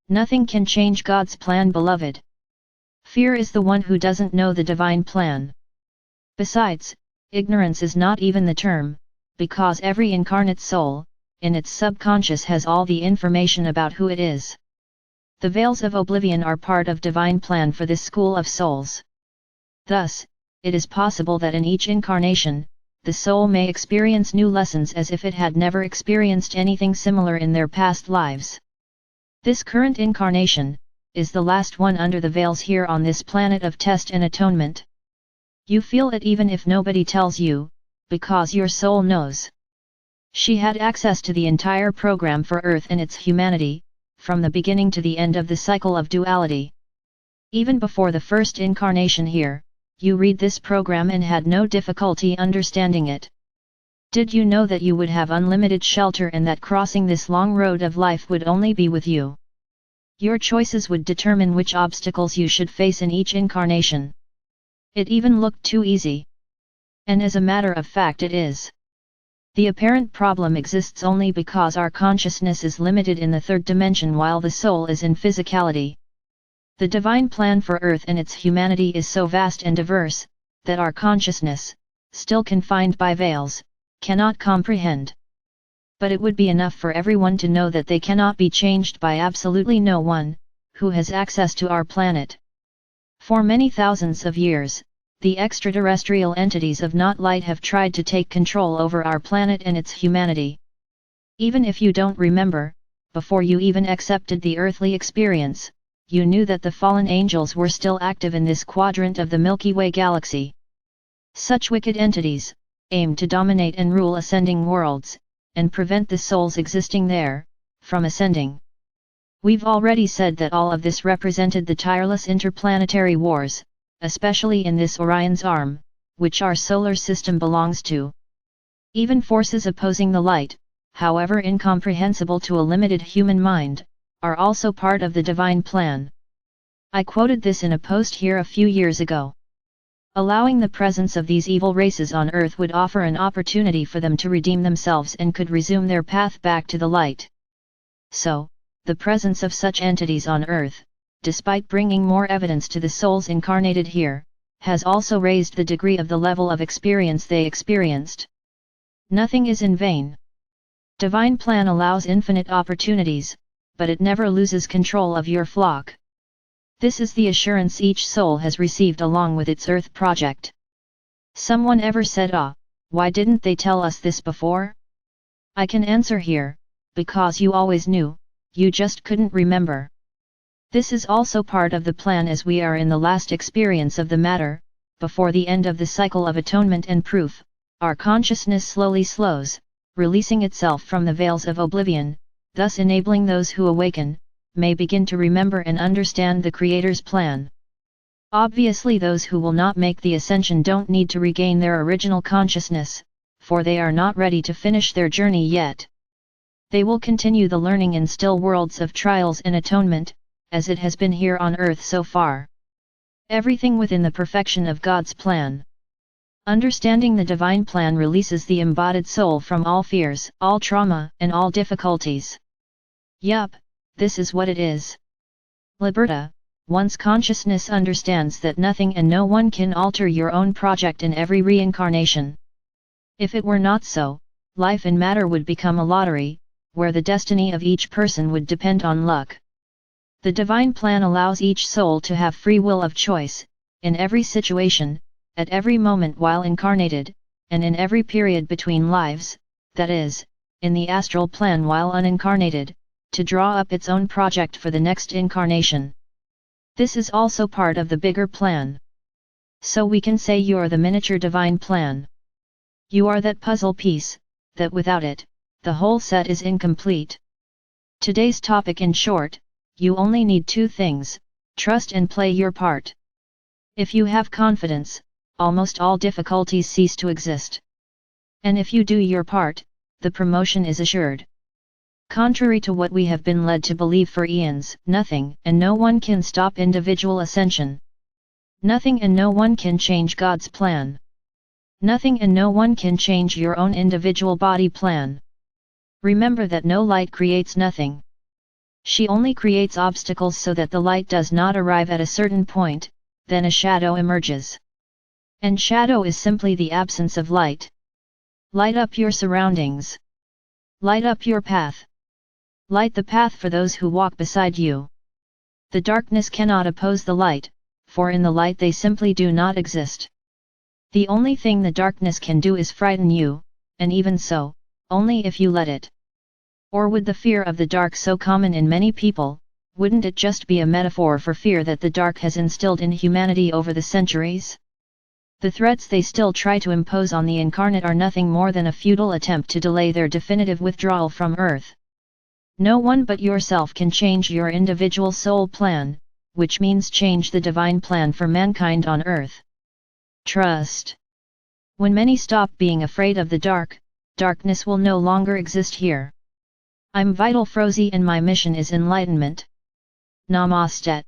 Nothing can change God's plan, beloved. Fear is the one who doesn't know the divine plan. Besides, ignorance is not even the term, because every incarnate soul, in its subconscious, has all the information about who it is. The veils of oblivion are part of divine plan for this school of souls. Thus, it is possible that in each incarnation, the soul may experience new lessons as if it had never experienced anything similar in their past lives. This current incarnation is the last one under the veils here on this planet of test and atonement. You feel it even if nobody tells you, because your soul knows. She had access to the entire program for Earth and its humanity, from the beginning to the end of the cycle of duality. Even before the first incarnation here, you read this program and had no difficulty understanding it. Did you know that you would have unlimited shelter and that crossing this long road of life would only be with you? Your choices would determine which obstacles you should face in each incarnation. It even looked too easy. And as a matter of fact it is. The apparent problem exists only because our consciousness is limited in the third dimension while the soul is in physicality. The divine plan for Earth and its humanity is so vast and diverse, that our consciousness, still confined by veils, cannot comprehend. But it would be enough for everyone to know that they cannot be changed by absolutely no one, who has access to our planet. For many thousands of years, the extraterrestrial entities of not light have tried to take control over our planet and its humanity. Even if you don't remember, before you even accepted the earthly experience, you knew that the fallen angels were still active in this quadrant of the Milky Way galaxy. Such wicked entities aim to dominate and rule ascending worlds, and prevent the souls existing there from ascending. We've already said that all of this represented the tireless interplanetary wars, especially in this Orion's arm, which our solar system belongs to. Even forces opposing the light, however incomprehensible to a limited human mind, are also part of the divine plan. I quoted this in a post here a few years ago. Allowing the presence of these evil races on Earth would offer an opportunity for them to redeem themselves and could resume their path back to the light. So, the presence of such entities on Earth, despite bringing more evidence to the souls incarnated here, has also raised the degree of the level of experience they experienced. Nothing is in vain. Divine plan allows infinite opportunities, but it never loses control of your flock. This is the assurance each soul has received along with its Earth project. Someone ever said, why didn't they tell us this before? I can answer here, because you always knew, you just couldn't remember. This is also part of the plan as we are in the last experience of the matter, before the end of the cycle of atonement and proof, our consciousness slowly slows, releasing itself from the veils of oblivion, thus enabling those who awaken, may begin to remember and understand the Creator's plan. Obviously those who will not make the ascension don't need to regain their original consciousness, for they are not ready to finish their journey yet. They will continue the learning in still worlds of trials and atonement, as it has been here on Earth so far. Everything within the perfection of God's plan. Understanding the divine plan releases the embodied soul from all fears, all trauma, and all difficulties. Yup, this is what it is. Liberta, once consciousness understands that nothing and no one can alter your own project in every reincarnation. If it were not so, life and matter would become a lottery, where the destiny of each person would depend on luck. The divine plan allows each soul to have free will of choice, in every situation, at every moment while incarnated, and in every period between lives, that is, in the astral plan while unincarnated, to draw up its own project for the next incarnation. This is also part of the bigger plan. So we can say you're the miniature divine plan. You are that puzzle piece, that without it, the whole set is incomplete. Today's topic in short, you only need two things: trust and play your part. If you have confidence, almost all difficulties cease to exist. And if you do your part, the promotion is assured. Contrary to what we have been led to believe for eons, nothing and no one can stop individual ascension. Nothing and no one can change God's plan. Nothing and no one can change your own individual body plan. Remember that no light creates nothing. She only creates obstacles so that the light does not arrive at a certain point, then a shadow emerges. And shadow is simply the absence of light. Light up your surroundings. Light up your path. Light the path for those who walk beside you. The darkness cannot oppose the light, for in the light they simply do not exist. The only thing the darkness can do is frighten you, and even so, only if you let it. Or would the fear of the dark so common in many people, wouldn't it just be a metaphor for fear that the dark has instilled in humanity over the centuries? The threats they still try to impose on the incarnate are nothing more than a futile attempt to delay their definitive withdrawal from Earth. No one but yourself can change your individual soul plan, which means change the divine plan for mankind on Earth. Trust. When many stop being afraid of the dark, darkness will no longer exist here. I'm Vital Frozy and my mission is enlightenment. Namaste.